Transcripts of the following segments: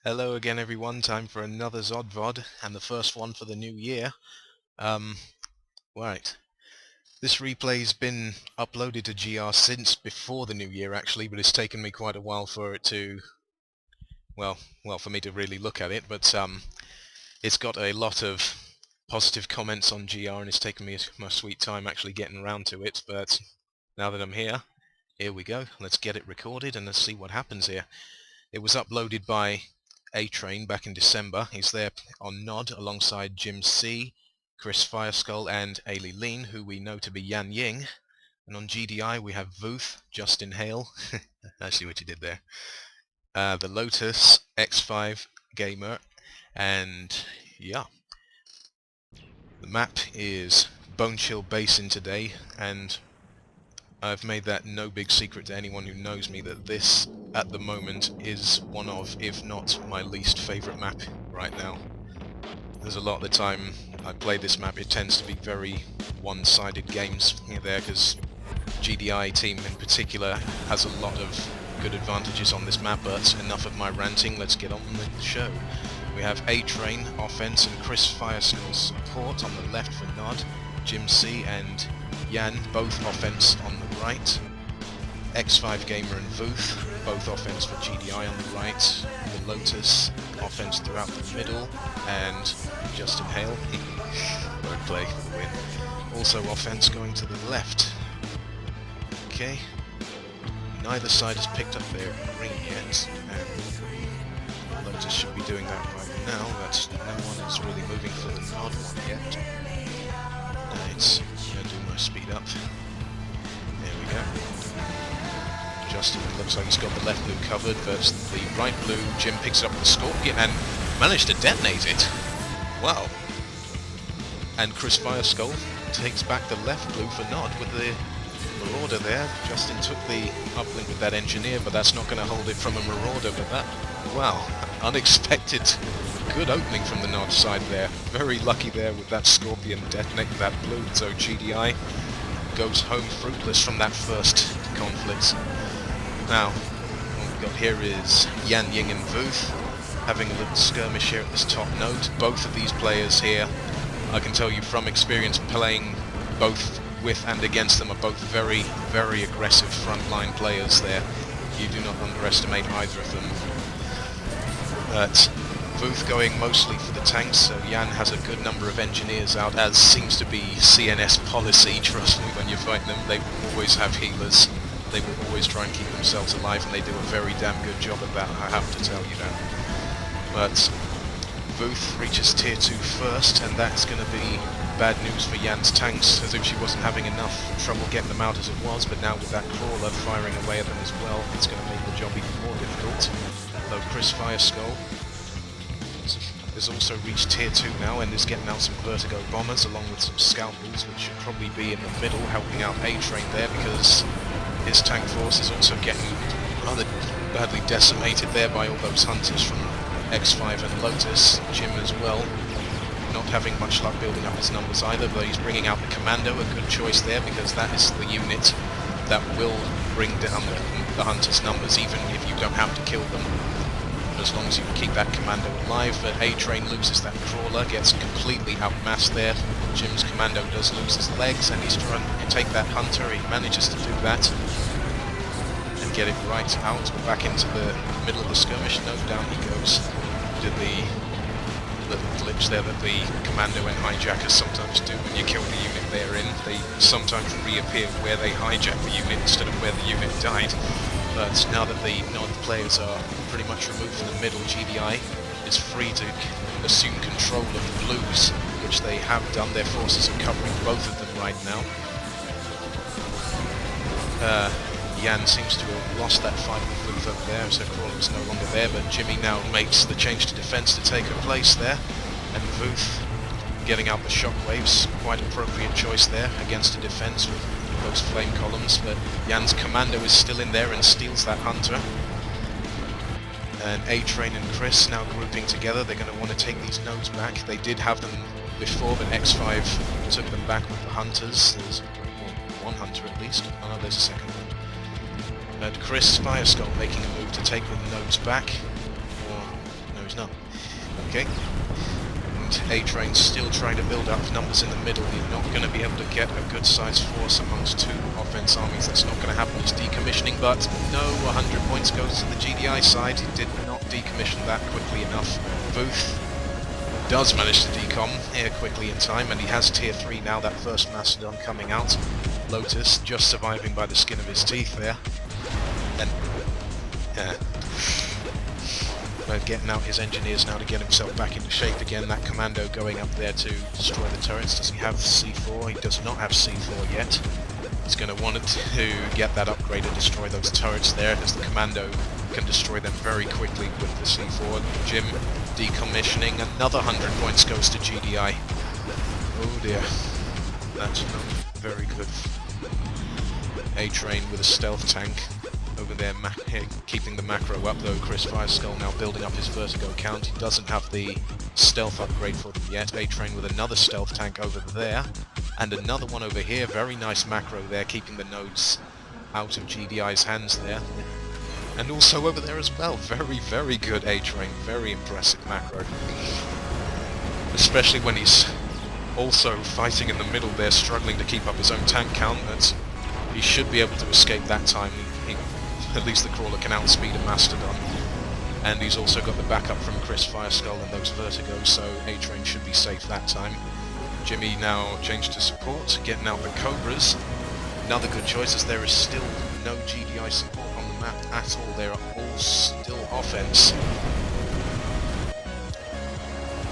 Hello again everyone, time for another ZodVoD, and the first one for the new year. Right. This replay's been uploaded to GR since before the new year actually, but it's taken me quite a while for it to, for me to really look at it, but it's got a lot of positive comments on GR and it's taken me my sweet time actually getting around to it, but now that I'm here we go. Let's get it recorded and let's see what happens here. It was uploaded by A-Train back in December. He's there on Nod alongside Jim C, Chris Fireskull and Ailey Lean, who we know to be Yan Ying. And on GDI we have Vuth, Justin Hale, I see what you did there, the Lotus, X5 Gamer, and yeah. The map is Bone Chill Basin today, and I've made that no big secret to anyone who knows me that this, at the moment, is one of, if not my least favourite map right now. There's a lot of the time I play this map, it tends to be very one-sided games here there, because GDI team in particular has a lot of good advantages on this map, but enough of my ranting, let's get on with the show. We have A-Train, offense, and Chris Fireskull support on the left for Nod, Jim C and Yan, both offense on the right, X5 Gamer and Vuth, both offense for GDI on the right, the Lotus, offense throughout the middle, and Justin Hale, wordplay for the win, also offense going to the left. Okay, neither side has picked up their green yet, and Lotus should be doing that right now, but no one is really moving for the Nod one yet. Right, I'm going to do my speed up. There we go. Justin looks like he's got the left blue covered, but the right blue, Jim picks up the Scorpion and managed to detonate it. Wow. And Chris Fireskull takes back the left blue for Nod with the Marauder there. Justin took the uplink with that Engineer, but that's not going to hold it from a Marauder, but that, wow, unexpected good opening from the Nod side there. Very lucky there with that Scorpion detonating that blue, so GDI goes home fruitless from that first conflict. Now, what we've got here is Yan Ying and Vuth having a little skirmish here at this top node. Both of these players here, I can tell you from experience playing both with and against them, are both very, very aggressive frontline players there. You do not underestimate either of them. But Vuth going mostly for the tanks, so Yan has a good number of engineers out, as seems to be CNS policy. Trust me, when you fight them, they will always have healers. They will always try and keep themselves alive, and they do a very damn good job of that, I have to tell you that. But Vuth reaches tier 2 first, and that's going to be bad news for Yan's tanks, as if she wasn't having enough trouble getting them out as it was, but now with that crawler firing away at them as well, it's going to make the job even more difficult. Though Chris Fireskull has also reached tier 2 now and is getting out some Vertigo bombers along with some Scalpels, which should probably be in the middle helping out A-Train there, because his tank force is also getting rather badly decimated there by all those hunters from X5 and Lotus. Jim as well, not having much luck building up his numbers either, but he's bringing out the Commando, a good choice there, because that is the unit that will bring down the hunters' numbers even if you don't have to kill them, as long as you can keep that Commando alive. But A-Train loses that crawler, gets completely outmassed there. Jim's Commando does lose his legs, and he's trying to take that hunter. He manages to do that and get it right out, back into the middle of the skirmish. No, down he goes. Did the little glitch there that the Commando and Hijackers sometimes do when you kill the unit they're in. They sometimes reappear where they hijacked the unit instead of where the unit died. But now that the Nod players are pretty much removed from the middle, GDI is free to assume control of the blues, which they have done. Their forces are covering both of them right now. Yan seems to have lost that fight with Vuth over there, so Crawler is no longer there, but Jimmy now makes the change to defense to take her place there, and Vuth getting out the shockwaves, quite appropriate choice there against a defense with those flame columns, but Yan's Commando is still in there and steals that hunter. And A-Train and Chris now grouping together. They're going to want to take these nodes back. They did have them before, but X5 took them back with the hunters. There's one hunter at least. Oh no, there's a second one. And Chris Fireskull making a move to take the nodes back. Or There's none. Okay. And A-Train's still trying to build up numbers in the middle. You're not going to be able to get a good sized force amongst two offense armies. That's not going to happen. He's decommissioning, but no, 100 points goes to the GDI side. He did not decommission that quickly enough. Booth does manage to decom here quickly in time, and he has tier 3 now, that first Mastodon coming out. Lotus just surviving by the skin of his teeth there. And getting out his engineers now to get himself back into shape again. That commando going up there to destroy the turrets. Does he have C4? He does not have C4 yet. He's going to want it to get that upgrade and destroy those turrets there, as the commando can destroy them very quickly with the C4. Jim decommissioning. Another 100 points goes to GDI. Oh dear. That's not very good. A-Train with a stealth tank over there keeping the macro up, though. Chris Fireskull now building up his vertigo count. He doesn't have the stealth upgrade for them yet. A-Train with another stealth tank over there, and another one over here. Very nice macro there, keeping the nodes out of GDI's hands there. And also over there as well. Very, very good A-Train. Very impressive macro. Especially when he's also fighting in the middle there, struggling to keep up his own tank count. But he should be able to escape that time. At least the crawler can outspeed a Mastodon. And he's also got the backup from Chris Fireskull and those Vertigos, so A-Train should be safe that time. Jimmy now changed to support, getting out the Cobras. Another good choice, as there is still no GDI support on the map at all. They are all still offense.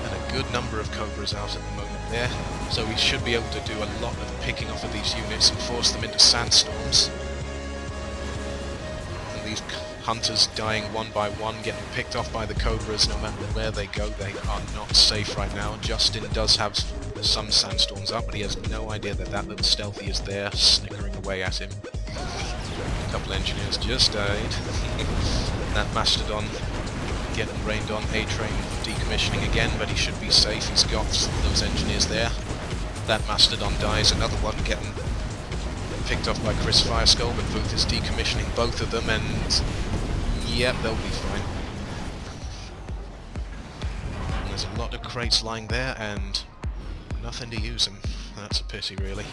And a good number of Cobras out at the moment there, so we should be able to do a lot of picking off of these units and force them into sandstorms. These hunters dying one by one, getting picked off by the Cobras. No matter where they go, they are not safe right now. Justin does have some sandstorms up, but he has no idea that that little stealthy is there, snickering away at him. A couple engineers just died. That Mastodon getting rained on. A-Train decommissioning again, but he should be safe. He's got those engineers there. That Mastodon dies. Another one getting picked off by Chris Fireskull, but Booth is decommissioning both of them, and yep, they'll be fine. And there's a lot of crates lying there, and nothing to use them. That's a pity, really.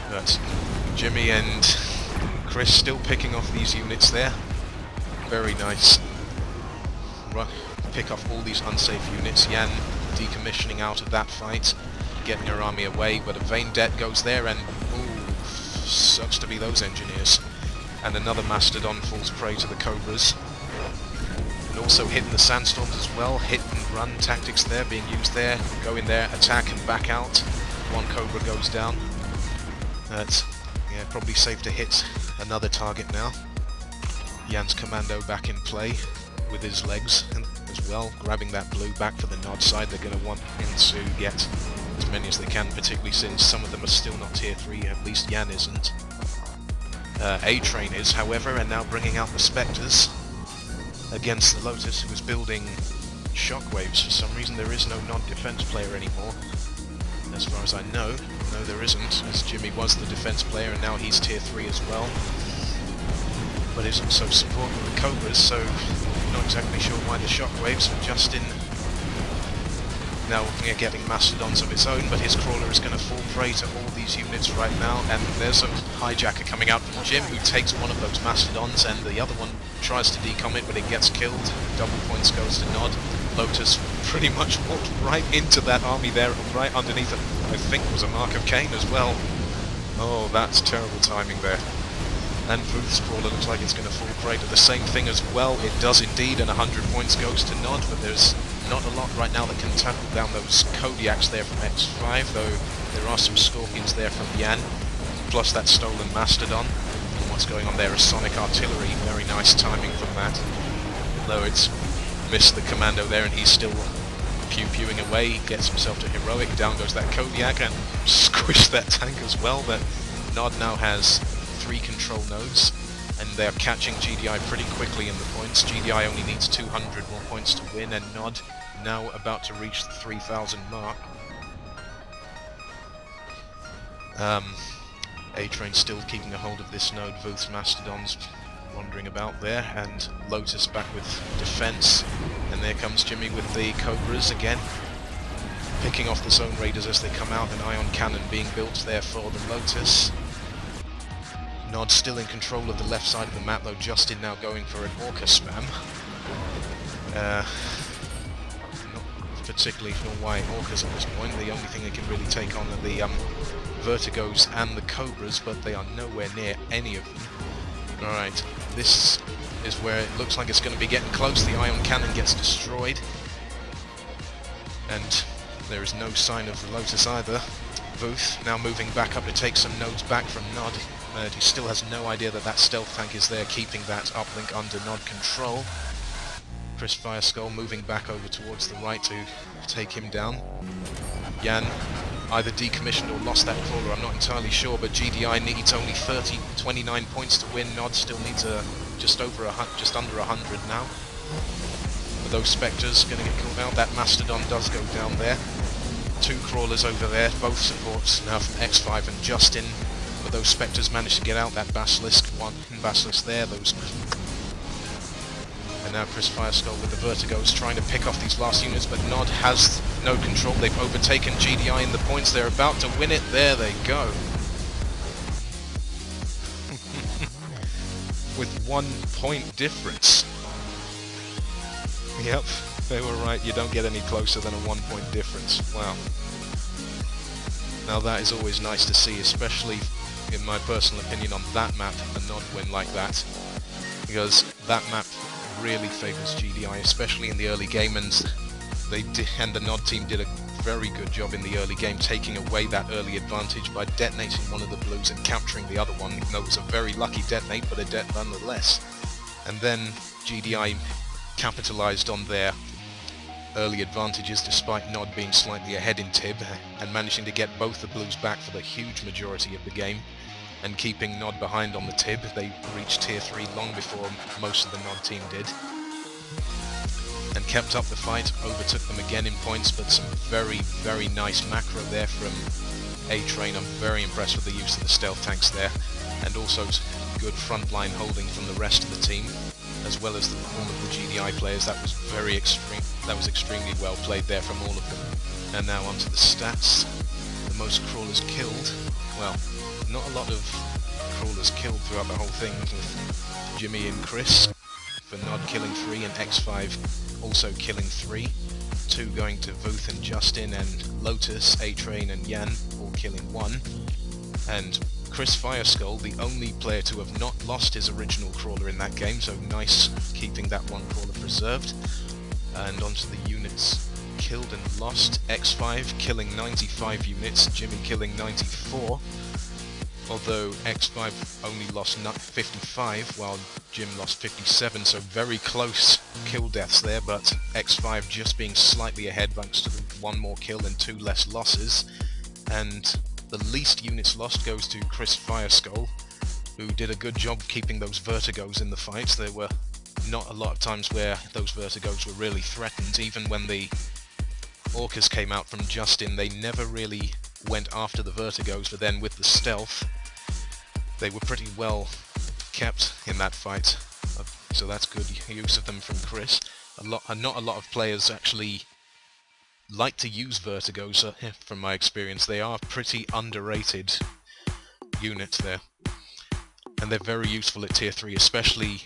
But Jimmy and Chris still picking off these units there. Very nice. Pick off all these unsafe units. Yan decommissioning out of that fight, getting her army away, but a Vein Det goes there, and sucks to be those engineers. And another Mastodon falls prey to the Cobras. And also hitting the sandstorms as well. Hit and run tactics there being used there. Go in there, attack and back out. One Cobra goes down. That's probably safe to hit another target now. Jan's commando back in play with his legs as well, grabbing that blue back for the nod side. They're going to want him to get as many as they can, particularly since some of them are still not tier 3, at least Jan isn't. A-Train is, however, and now bringing out the Spectres against the Lotus, who is building shockwaves. For some reason there is no non-defense player anymore, as far as I know. No, there isn't, as Jimmy was the defense player and now he's tier 3 as well. But is also supporting the Cobras, so not exactly sure why the shockwaves. Justin now getting Mastodons of its own, but his crawler is going to fall prey to all these units right now, and there's a hijacker coming out from Jim, who takes one of those Mastodons, and the other one tries to decom it, but it gets killed. Double points goes to Nod. Lotus pretty much walked right into that army there, right underneath it. I think it was a Mark of Cain as well. Oh, that's terrible timing there. And Booth's crawler looks like it's going to fall prey to the same thing as well. It does indeed, and 100 points goes to Nod, but there's not a lot right now that can tackle down those Kodiaks there from X5, though there are some Scorpions there from Yan, plus that stolen Mastodon. And what's going on there is Sonic Artillery. Very nice timing from that. Though it's missed the commando there, and he's still pew-pewing away. He gets himself to heroic. Down goes that Kodiak, and squished that tank as well. But Nod now has 3 control nodes, and they're catching GDI pretty quickly in the points. GDI only needs 200 more points to win, and Nod now about to reach the 3,000 mark. A-Train still keeping a hold of this node. Booth's Mastodons wandering about there, and Lotus back with defense. And there comes Jimmy with the Cobras again, picking off the Zone Raiders as they come out, an ion cannon being built there for the Lotus. Nod still in control of the left side of the map, though Justin now going for an Orca spam. Not particularly sure why Orcas at this point. The only thing they can really take on are the Vertigos and the Cobras, but they are nowhere near any of them. Alright, this is where it looks like it's going to be getting close. The ion cannon gets destroyed, and there is no sign of the Lotus either. Vuth now moving back up to take some nodes back from Nod. He still has no idea that that stealth tank is there, keeping that uplink under Nod control. Chris Fireskull moving back over towards the right to take him down. Jan either decommissioned or lost that crawler, I'm not entirely sure, but GDI needs only 29 points to win. Nod still needs just under 100 now. But those Spectres going to get killed out. That Mastodon does go down there. 2 crawlers over there, both supports now from X5 and Justin. But those Spectres managed to get out. That Basilisk, one Basilisk there, those. And now Chris Fireskull with the Vertigos trying to pick off these last units, but Nod has no control. They've overtaken GDI in the points. They're about to win it. There they go. With 1 point difference. Yep, they were right. You don't get any closer than a 1 point difference. Wow. Now that is always nice to see, especially in my personal opinion on that map, a Nod win like that. Because that map really favours GDI, especially in the early game, and the Nod team did a very good job in the early game, taking away that early advantage by detonating one of the blues and capturing the other one. Even though it was a very lucky detonate, but a det nonetheless. And then GDI capitalised on their early advantages despite Nod being slightly ahead in Tib, and managing to get both the blues back for the huge majority of the game, and keeping Nod behind on the Tib. They reached tier 3 long before most of the Nod team did, and kept up the fight, overtook them again in points, but some very, very nice macro there from A-Train. I'm very impressed with the use of the stealth tanks there, and also good frontline holding from the rest of the team, as well as all of the GDI players. That was extremely well played there from all of them. And now onto the stats. The most crawlers killed. Well, not a lot of crawlers killed throughout the whole thing, with Jimmy and Chris for Nod killing 3 and X5 also killing 3. 2 going to Vuth and Justin, and Lotus, A-Train and Jan all killing 1. And Chris Fireskull, the only player to have not lost his original crawler in that game, so nice keeping that 1 crawler preserved. And onto the units killed and lost. X5 killing 95 units, Jimmy killing 94, although X5 only lost 55 while Jim lost 57, so very close kill deaths there, but X5 just being slightly ahead thanks to the 1 more kill and 2 less losses. And the least units lost goes to Chris Fireskull, who did a good job keeping those Vertigos in the fights. There were not a lot of times where those Vertigos were really threatened. Even when the Orcas came out from Justin, they never really went after the Vertigos, but then with the stealth, they were pretty well kept in that fight. So that's good use of them from Chris. Not a lot of players actually like to use Vertigos, from my experience. They are pretty underrated units there, and they're very useful at tier 3, especially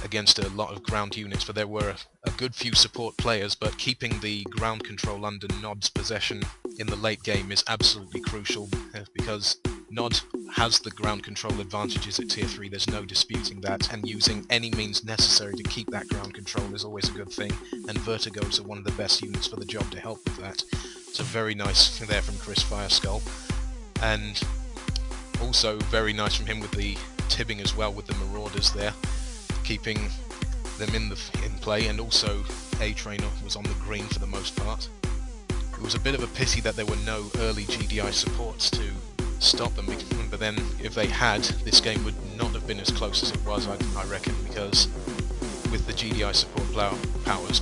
against a lot of ground units. But there were a good few support players, but keeping the ground control under Nod's possession in the late game is absolutely crucial, because Nod has the ground control advantages at tier 3, there's no disputing that, and using any means necessary to keep that ground control is always a good thing, and Vertigos are one of the best units for the job to help with that. So very nice there from Chris Fireskull, and also very nice from him with the tibbing as well, with the Marauders there, keeping them in play, and also A-Train was on the green for the most part. It was a bit of a pity that there were no early GDI supports to stop them, but then if they had, this game would not have been as close as it was, I reckon, because with the GDI support powers,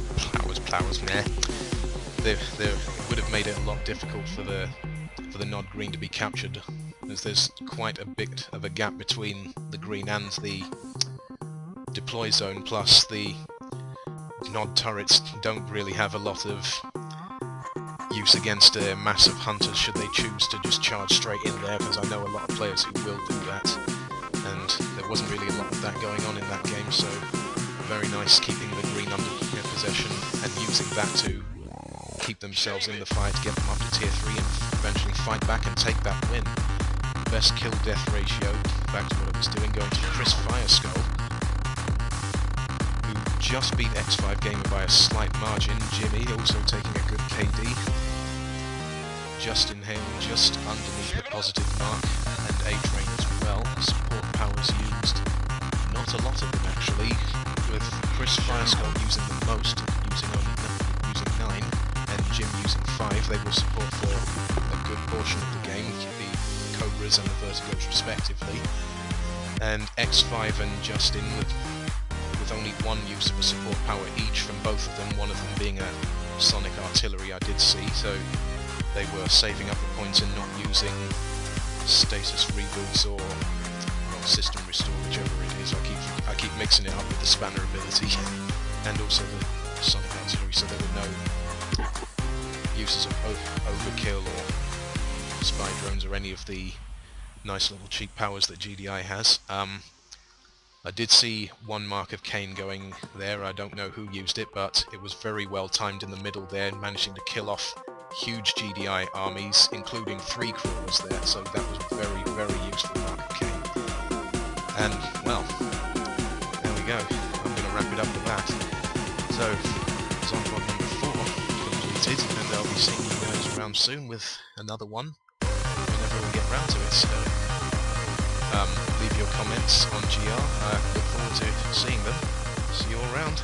it would have made it a lot difficult for the Nod green to be captured, as there's quite a bit of a gap between the green and the deploy zone, plus the nod turrets don't really have a lot of use against massive hunters should they choose to just charge straight in there, because I know a lot of players who will do that, and there wasn't really a lot of that going on in that game, so very nice keeping the green under their possession and using that to keep themselves in the fight, get them up to tier 3 and eventually fight back and take that win. Best kill-death ratio, back to what I was doing, going to Chris Fireskull, who just beat X5 Gamer by a slight margin. Jimmy also taking a good KD. Justin Hale just underneath the positive mark, and A-Train as well. Support powers used, not a lot of them actually, with Chris Fireskull using the most, using 9, and Jim using 5. They will support for a good portion of the game, the Cobras and the Vertigos respectively. And X5 and Justin with only one use of a support power each from both of them, one of them being a Sonic Artillery I did see, so they were saving up the points and not using status reboots or system restore, whichever it is. I keep mixing it up with the spanner ability and also the Sonic Artillery, so there were no uses of overkill or spy drones or any of the nice little cheap powers that GDI has. I did see one mark of Kane going there. I don't know who used it, but it was very well timed in the middle there, managing to kill off huge GDI armies, including 3 crawlers there, so that was very, very useful mark of Kane. And, well, there we go. I'm going to wrap it up with that. So, ZodVoD number 4 completed, and I'll be seeing you guys around soon with another one, whenever we get round to it. So, leave your comments on GR. I look forward to seeing them. See you all around.